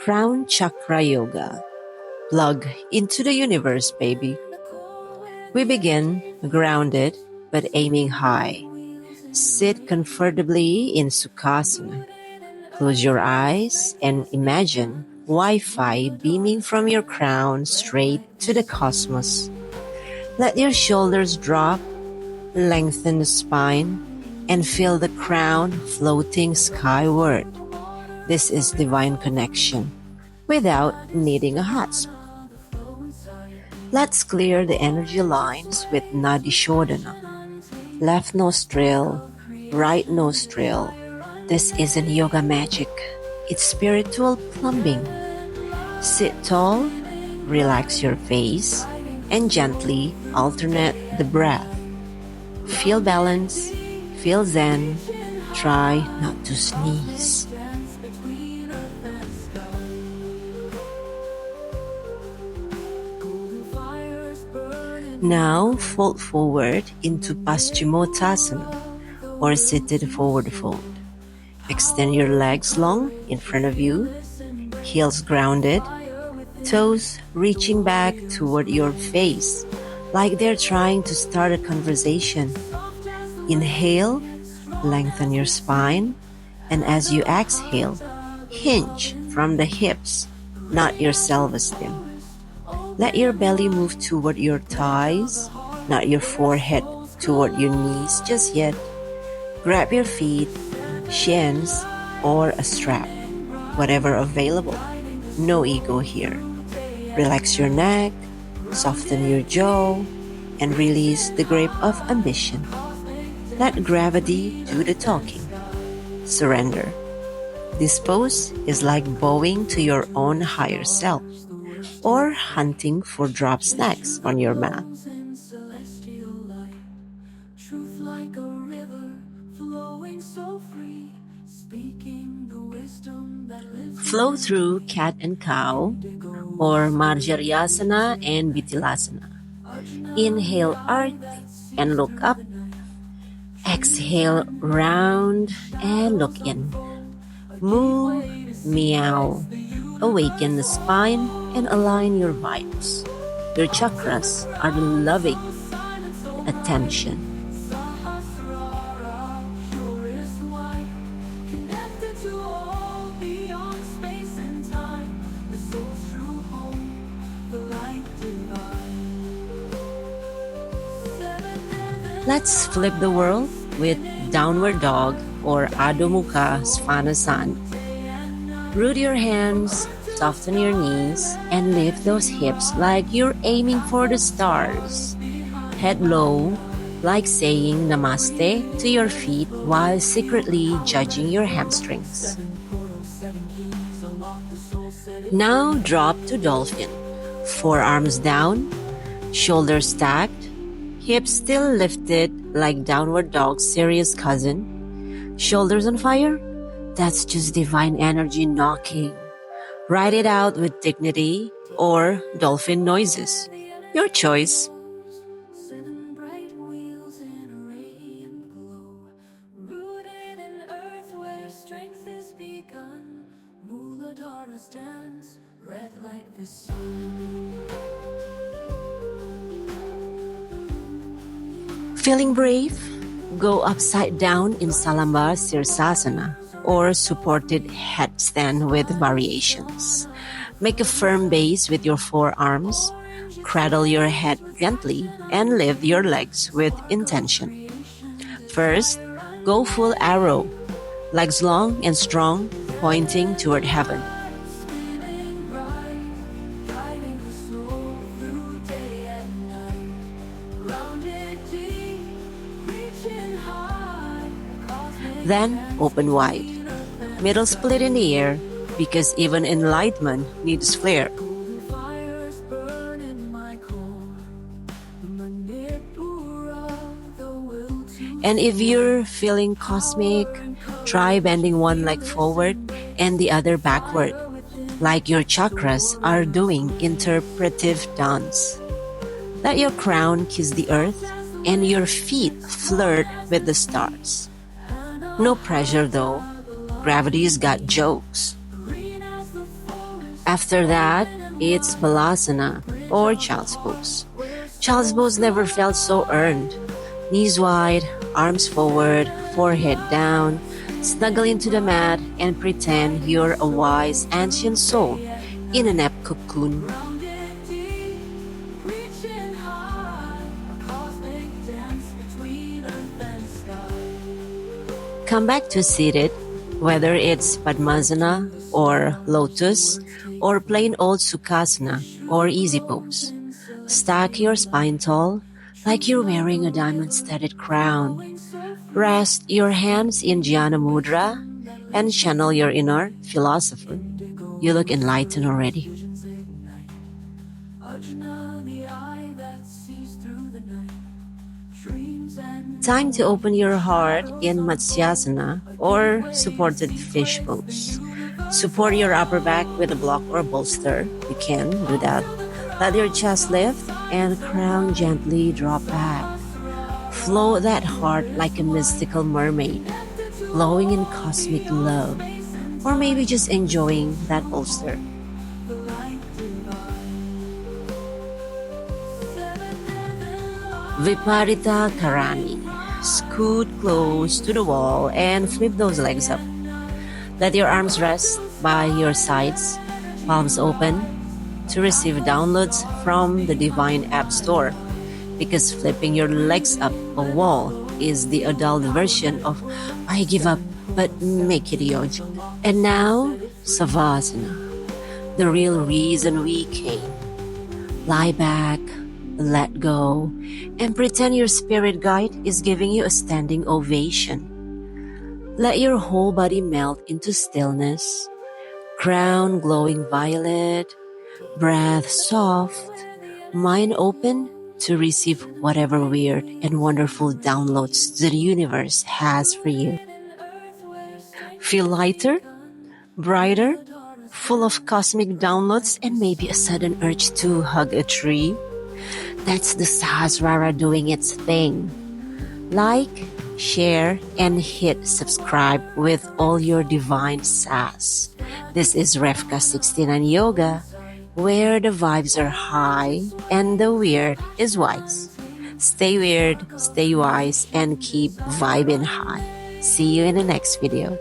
Crown Chakra Yoga. Plug into the universe, baby. We begin grounded but aiming high. Sit comfortably in Sukhasana. Close your eyes and imagine Wi-Fi beaming from your crown straight to the cosmos. Let your shoulders drop, lengthen the spine, and feel the crown floating skyward. This is divine connection without needing a husp. Let's clear the energy lines with Nadi Shodhana. Left nostril, right nostril. This isn't yoga magic. It's spiritual plumbing. Sit tall, relax your face, and gently alternate the breath. Feel balance, feel zen. Try not to sneeze. Now fold forward into Paschimottanasana or seated forward fold. Extend your legs long in front of you, heels grounded, toes reaching back toward your face like they're trying to start a conversation. Inhale, lengthen your spine, and as you exhale, hinge from the hips, not your self-esteem. Let your belly move toward your thighs, not your forehead toward your knees just yet. Grab your feet, shins, or a strap, whatever available. No ego here. Relax your neck, soften your jaw, and release the grip of ambition. Let gravity do the talking. Surrender. This pose is like bowing to your own higher self, or hunting for drop snacks on your mat. Flow through cat and cow, or Marjaryasana and Vitilasana. Inhale, arch and look up. Exhale, round and look in. Moo, meow. Awaken the spine and align your vibes. Your chakras are loving attention. Let's flip the world with downward dog or Adho Mukha Svanasana. Root your hands, soften your knees, and lift those hips like you're aiming for the stars. Head low, like saying namaste to your feet while secretly judging your hamstrings. Now drop to dolphin. Forearms down, shoulders stacked, hips still lifted like downward dog's serious cousin. Shoulders on fire? That's just divine energy knocking. Ride it out with dignity or dolphin noises. Your choice. Feeling brave? Go upside down in Salamba Sirsasana or supported headstand with variations. Make a firm base with your forearms, cradle your head gently, and lift your legs with intention. First, go full arrow, legs long and strong, pointing toward heaven. Then open wide. Middle split in the air because even enlightenment needs flair. And if you're feeling cosmic, try bending one leg forward and the other backward, like your chakras are doing interpretive dance. Let your crown kiss the earth and your feet flirt with the stars. No pressure though. Gravity's got jokes. After that, it's Balasana or Child's Pose. Child's Pose never felt so earned. Knees wide, arms forward, forehead down, snuggle into the mat and pretend you're a wise ancient soul in a nap cocoon. Come back to seated, whether it's Padmasana or Lotus or plain old Sukhasana or Easy Pose. Stack your spine tall like you're wearing a diamond-studded crown. Rest your hands in Jnana Mudra and channel your inner philosopher. You look enlightened already. Time to open your heart in Matsyasana or supported fish pose. Support your upper back with a block or bolster. You can do that. Let your chest lift and crown gently drop back. Flow that heart like a mystical mermaid, glowing in cosmic love, or maybe just enjoying that bolster. Viparita Karani. Scoot close to the wall and flip those legs up. Let your arms rest by your sides, palms open, to receive downloads from the Divine App Store. Because flipping your legs up a wall is the adult version of I give up, but make it yours. And now, Savasana, the real reason we came. Lie back, let go, and pretend your spirit guide is giving you a standing ovation. Let your whole body melt into stillness, crown glowing violet, breath soft, mind open to receive whatever weird and wonderful downloads the universe has for you. Feel lighter, brighter, full of cosmic downloads and maybe a sudden urge to hug a tree. That's the Sahasrara doing its thing. Like, share, and hit subscribe with all your divine sass. This is Refka69 Yoga, where the vibes are high and the weird is wise. Stay weird, stay wise, and keep vibing high. See you in the next video.